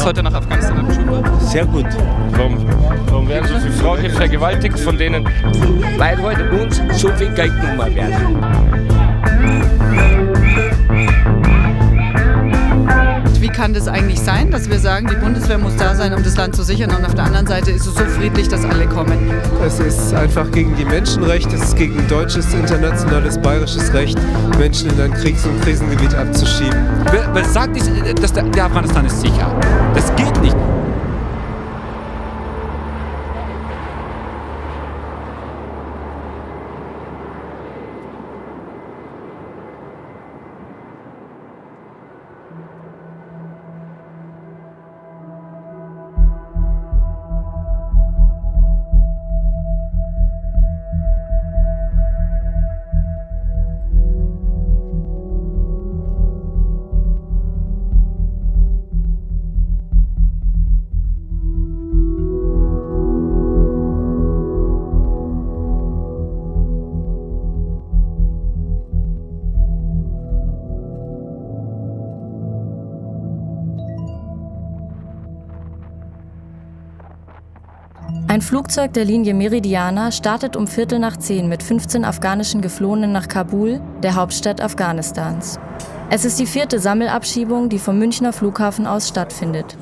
heute nach Afghanistan abgeschoben wird? Sehr gut. Warum werden so viele Frauen vergewaltigt von denen? Weil heute uns so viel Geld genommen werden. Wie kann das eigentlich sein, dass wir sagen, die Bundeswehr muss da sein, um das Land zu sichern, und auf der anderen Seite ist es so friedlich, dass alle kommen? Es ist einfach gegen die Menschenrechte, es ist gegen deutsches, internationales, bayerisches Recht, Menschen in ein Kriegs- und Krisengebiet abzuschieben. Wer sagt, dass der Afghanistan ist sicher? Das geht nicht. Ein Flugzeug der Linie Meridiana startet um 9:15 mit 15 afghanischen Geflohenen nach Kabul, der Hauptstadt Afghanistans. Es ist die 4. Sammelabschiebung, die vom Münchner Flughafen aus stattfindet.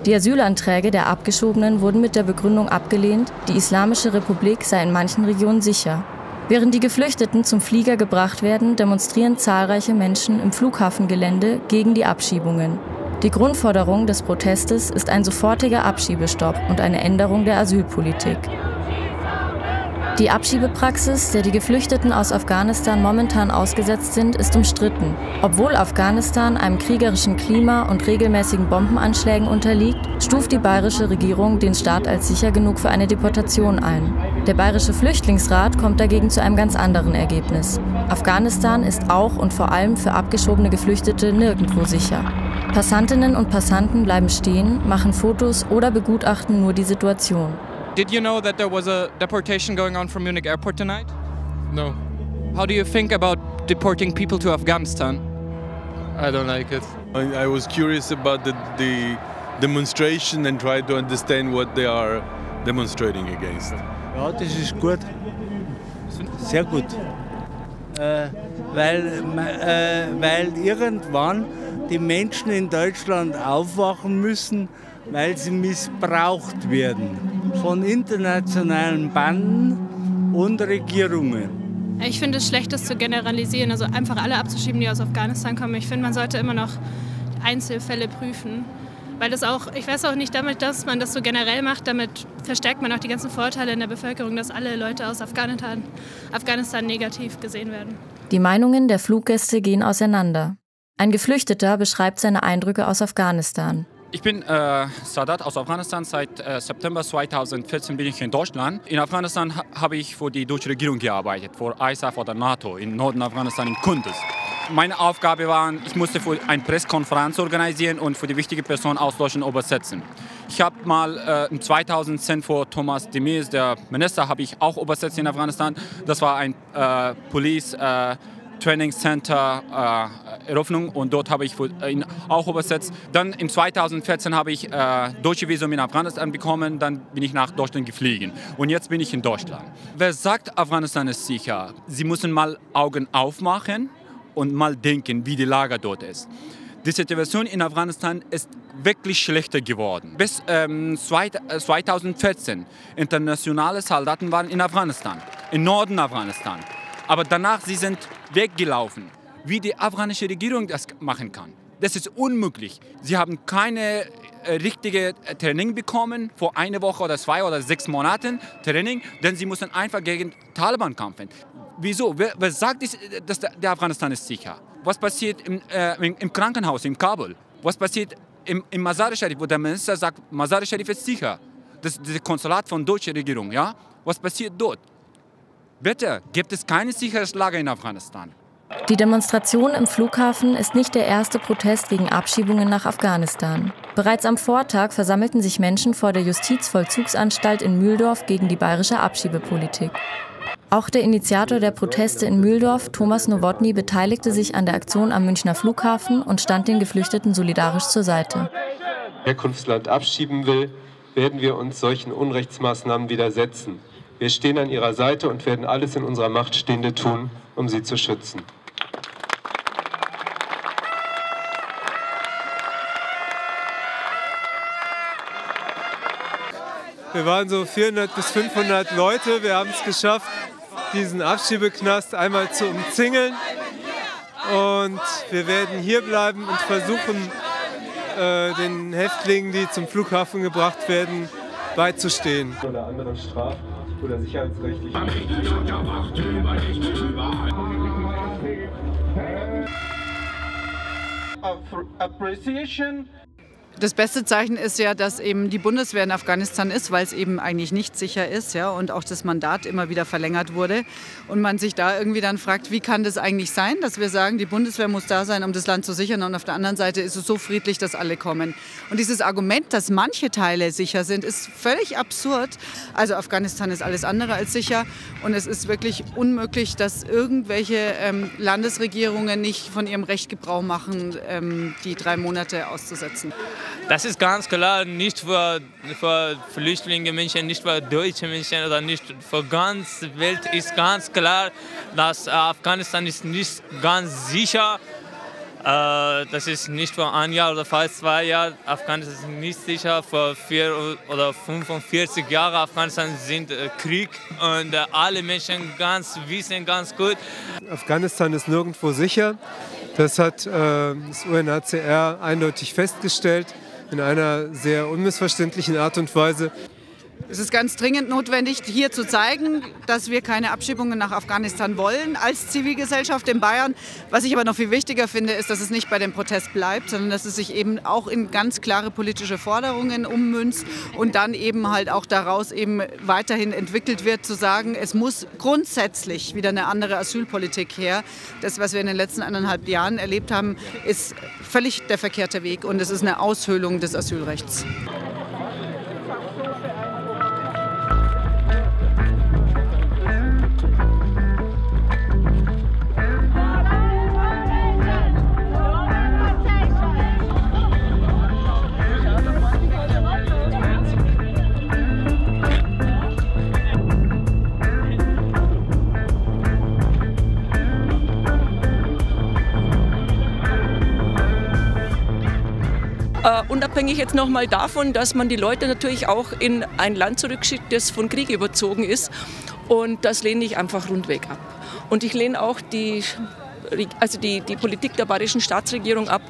Die Asylanträge der Abgeschobenen wurden mit der Begründung abgelehnt, die Islamische Republik sei in manchen Regionen sicher. Während die Geflüchteten zum Flieger gebracht werden, demonstrieren zahlreiche Menschen im Flughafengelände gegen die Abschiebungen. Die Grundforderung des Protestes ist ein sofortiger Abschiebestopp und eine Änderung der Asylpolitik. Die Abschiebepraxis, der die Geflüchteten aus Afghanistan momentan ausgesetzt sind, ist umstritten. Obwohl Afghanistan einem kriegerischen Klima und regelmäßigen Bombenanschlägen unterliegt, stuft die bayerische Regierung den Staat als sicher genug für eine Deportation ein. Der Bayerische Flüchtlingsrat kommt dagegen zu einem ganz anderen Ergebnis. Afghanistan ist auch und vor allem für abgeschobene Geflüchtete nirgendwo sicher. Passantinnen und Passanten bleiben stehen, machen Fotos oder begutachten nur die Situation. Did you know that there was a deportation going on from Munich airport tonight? No, How do you think about deporting people to Afghanistan? I don't like it. I was curious about the demonstration and tried to understand what they are demonstrating against. Ja, das ist gut. Sehr gut. Weil irgendwann die Menschen in Deutschland aufwachen müssen, weil sie missbraucht werden von internationalen Banden und Regierungen. Ich finde es schlecht, das zu generalisieren, also einfach alle abzuschieben, die aus Afghanistan kommen. Ich finde, man sollte immer noch Einzelfälle prüfen. Weil das auch, ich weiß auch nicht, damit, dass man das so generell macht, damit verstärkt man auch die ganzen Vorteile in der Bevölkerung, dass alle Leute aus Afghanistan negativ gesehen werden. Die Meinungen der Fluggäste gehen auseinander. Ein Geflüchteter beschreibt seine Eindrücke aus Afghanistan. Ich bin Sadat aus Afghanistan. Seit September 2014 bin ich in Deutschland. In Afghanistan habe ich für die deutsche Regierung gearbeitet, für ISAF oder NATO im Norden Afghanistan, in Kunduz. Meine Aufgabe war, ich musste für eine Pressekonferenz organisieren und für die wichtige Person aus Deutschland übersetzen. Ich habe mal 2010 vor Thomas de Maizière, der Minister, habe ich auch übersetzt in Afghanistan. Das war ein Police Training Center Eröffnung und dort habe ich ihn auch übersetzt. Dann im 2014 habe ich deutsche Visum in Afghanistan bekommen, dann bin ich nach Deutschland geflogen und jetzt bin ich in Deutschland. Wer sagt, Afghanistan ist sicher? Sie müssen mal Augen aufmachen und mal denken, wie die Lage dort ist. Die Situation in Afghanistan ist wirklich schlechter geworden. Bis 2014 internationale Soldaten waren in Afghanistan, im Norden Afghanistan. Aber danach sie sind weggelaufen. Wie die afghanische Regierung das machen kann, das ist unmöglich. Sie haben keine richtige Training bekommen, vor einer Woche oder 2 oder 6 Monaten Training, denn sie mussten einfach gegen Taliban kämpfen. Wieso? Wer sagt, dass der Afghanistan ist sicher? Was passiert im Krankenhaus in Kabul? Was passiert im Mazar-e-Sharif, wo der Minister sagt, Mazar-e-Sharif ist sicher? Das ist das Konsulat von der deutschen Regierung. Ja? Was passiert dort? Bitte, gibt es keine Sicherheitslage in Afghanistan? Die Demonstration im Flughafen ist nicht der erste Protest gegen Abschiebungen nach Afghanistan. Bereits am Vortag versammelten sich Menschen vor der Justizvollzugsanstalt in Mühldorf gegen die bayerische Abschiebepolitik. Auch der Initiator der Proteste in Mühldorf, Thomas Nowotny, beteiligte sich an der Aktion am Münchner Flughafen und stand den Geflüchteten solidarisch zur Seite. Herkunftsland abschieben will, werden wir uns solchen Unrechtsmaßnahmen widersetzen. Wir stehen an ihrer Seite und werden alles in unserer Macht Stehende tun, um sie zu schützen. Wir waren so 400 bis 500 Leute. Wir haben es geschafft, diesen Abschiebeknast einmal zu umzingeln. Und wir werden hier bleiben und versuchen, den Häftlingen, die zum Flughafen gebracht werden, beizustehen. Oder anderen Straf- oder sicherheitsrechtlichen. Appreciation. Das beste Zeichen ist ja, dass eben die Bundeswehr in Afghanistan ist, weil es eben eigentlich nicht sicher ist, ja, und auch das Mandat immer wieder verlängert wurde. Und man sich da irgendwie dann fragt, wie kann das eigentlich sein, dass wir sagen, die Bundeswehr muss da sein, um das Land zu sichern, und auf der anderen Seite ist es so friedlich, dass alle kommen. Und dieses Argument, dass manche Teile sicher sind, ist völlig absurd. Also Afghanistan ist alles andere als sicher, und es ist wirklich unmöglich, dass irgendwelche Landesregierungen nicht von ihrem Recht Gebrauch machen, die 3 Monate auszusetzen. Das ist ganz klar nicht für Flüchtlinge, Menschen, nicht für deutsche Menschen oder nicht für die ganze Welt ist ganz klar, dass Afghanistan ist nicht ganz sicher. Das ist nicht für 1 Jahr oder fast 2 Jahre. Afghanistan ist nicht sicher. Für 4 oder 45 Jahre Afghanistan sind Krieg, und alle Menschen wissen ganz gut. Afghanistan ist nirgendwo sicher. Das hat das UNHCR eindeutig festgestellt, in einer sehr unmissverständlichen Art und Weise. Es ist ganz dringend notwendig, hier zu zeigen, dass wir keine Abschiebungen nach Afghanistan wollen als Zivilgesellschaft in Bayern. Was ich aber noch viel wichtiger finde, ist, dass es nicht bei dem Protest bleibt, sondern dass es sich eben auch in ganz klare politische Forderungen ummünzt und dann eben halt auch daraus eben weiterhin entwickelt wird, zu sagen, es muss grundsätzlich wieder eine andere Asylpolitik her. Das, was wir in den letzten 1,5 Jahren erlebt haben, ist völlig der verkehrte Weg, und es ist eine Aushöhlung des Asylrechts. Unabhängig jetzt nochmal davon, dass man die Leute natürlich auch in ein Land zurückschickt, das von Krieg überzogen ist. Und das lehne ich einfach rundweg ab. Und ich lehne auch die Politik der bayerischen Staatsregierung ab.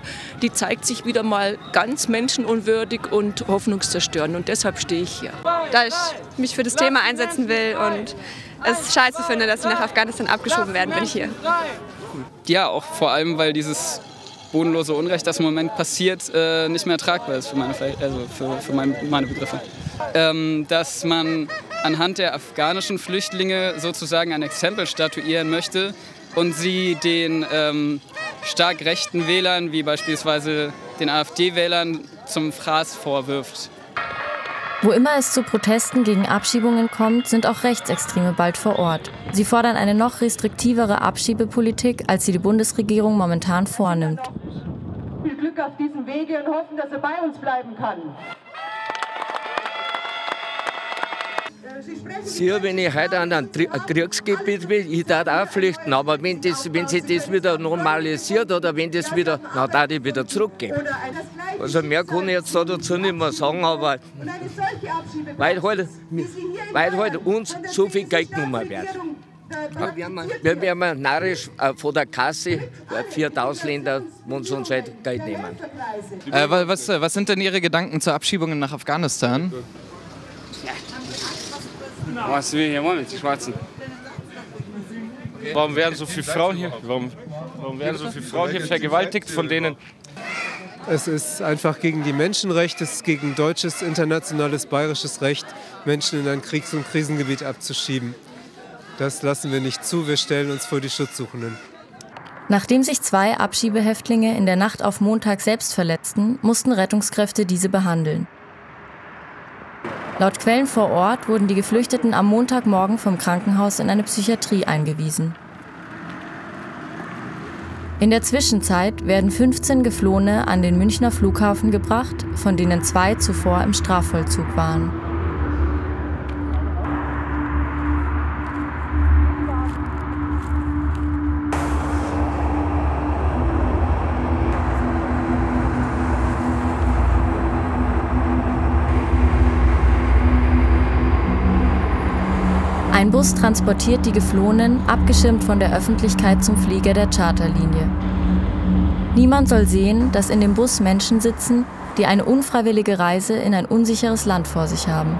Die zeigt sich wieder mal ganz menschenunwürdig und hoffnungszerstörend. Und deshalb stehe ich hier. Da ich mich für das Thema einsetzen will und es scheiße finde, dass sie nach Afghanistan abgeschoben werden, bin ich hier. Ja, auch vor allem, weil dieses bodenlose Unrecht, das im Moment passiert, nicht mehr tragbar ist für meine Begriffe. Dass man anhand der afghanischen Flüchtlinge sozusagen ein Exempel statuieren möchte und sie den stark rechten Wählern, wie beispielsweise den AfD-Wählern, zum Fraß vorwirft. Wo immer es zu Protesten gegen Abschiebungen kommt, sind auch Rechtsextreme bald vor Ort. Sie fordern eine noch restriktivere Abschiebepolitik, als sie die Bundesregierung momentan vornimmt. Viel Glück auf diesem Wege und hoffen, dass er bei uns bleiben kann. Wenn ich heute an ein Kriegsgebiet bin, ich darf auch flüchten, aber wenn sich das wieder normalisiert oder wenn das wieder, dann darf ich wieder zurückgehen. Also mehr kann ich jetzt dazu nicht mehr sagen, aber weil halt uns so viel Geld genommen wird. Wir werden narrisch von der Kasse, 4 Ausländer, uns halt Geld nehmen. Was sind denn Ihre Gedanken zu Abschiebungen nach Afghanistan? Was will hier wollen mit den Schwarzen? Warum werden so viele Frauen hier? Warum werden so viele Frauen hier vergewaltigt von denen? Es ist einfach gegen die Menschenrechte, es ist gegen deutsches, internationales, bayerisches Recht, Menschen in ein Kriegs- und Krisengebiet abzuschieben. Das lassen wir nicht zu, wir stellen uns vor die Schutzsuchenden. Nachdem sich 2 Abschiebehäftlinge in der Nacht auf Montag selbst verletzten, mussten Rettungskräfte diese behandeln. Laut Quellen vor Ort wurden die Geflüchteten am Montagmorgen vom Krankenhaus in eine Psychiatrie eingewiesen. In der Zwischenzeit werden 15 Geflohene an den Münchner Flughafen gebracht, von denen 2 zuvor im Strafvollzug waren. Ein Bus transportiert die Geflohenen, abgeschirmt von der Öffentlichkeit, zum Flieger der Charterlinie. Niemand soll sehen, dass in dem Bus Menschen sitzen, die eine unfreiwillige Reise in ein unsicheres Land vor sich haben.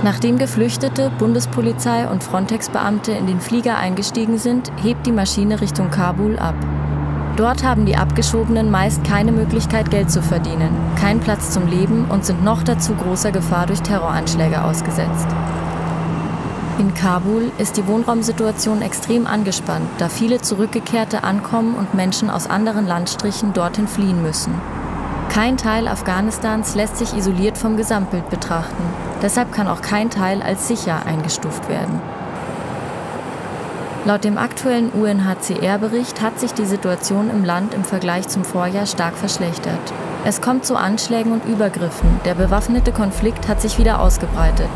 Nachdem Geflüchtete, Bundespolizei und Frontex-Beamte in den Flieger eingestiegen sind, hebt die Maschine Richtung Kabul ab. Dort haben die Abgeschobenen meist keine Möglichkeit, Geld zu verdienen, keinen Platz zum Leben und sind noch dazu großer Gefahr durch Terroranschläge ausgesetzt. In Kabul ist die Wohnraumsituation extrem angespannt, da viele Zurückgekehrte ankommen und Menschen aus anderen Landstrichen dorthin fliehen müssen. Kein Teil Afghanistans lässt sich isoliert vom Gesamtbild betrachten. Deshalb kann auch kein Teil als sicher eingestuft werden. Laut dem aktuellen UNHCR-Bericht hat sich die Situation im Land im Vergleich zum Vorjahr stark verschlechtert. Es kommt zu Anschlägen und Übergriffen. Der bewaffnete Konflikt hat sich wieder ausgebreitet.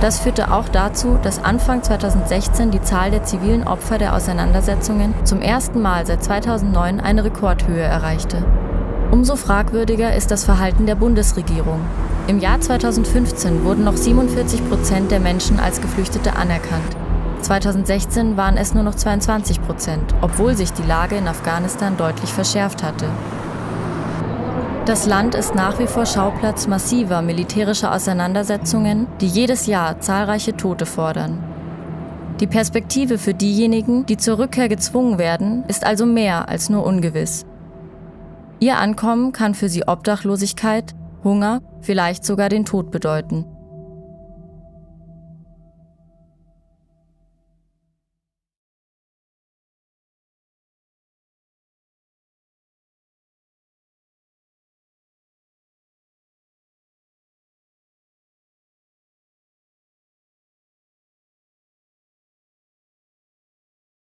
Das führte auch dazu, dass Anfang 2016 die Zahl der zivilen Opfer der Auseinandersetzungen zum ersten Mal seit 2009 eine Rekordhöhe erreichte. Umso fragwürdiger ist das Verhalten der Bundesregierung. Im Jahr 2015 wurden noch 47% der Menschen als Geflüchtete anerkannt. 2016 waren es nur noch 22%, obwohl sich die Lage in Afghanistan deutlich verschärft hatte. Das Land ist nach wie vor Schauplatz massiver militärischer Auseinandersetzungen, die jedes Jahr zahlreiche Tote fordern. Die Perspektive für diejenigen, die zur Rückkehr gezwungen werden, ist also mehr als nur ungewiss. Ihr Ankommen kann für sie Obdachlosigkeit, Hunger, vielleicht sogar den Tod bedeuten.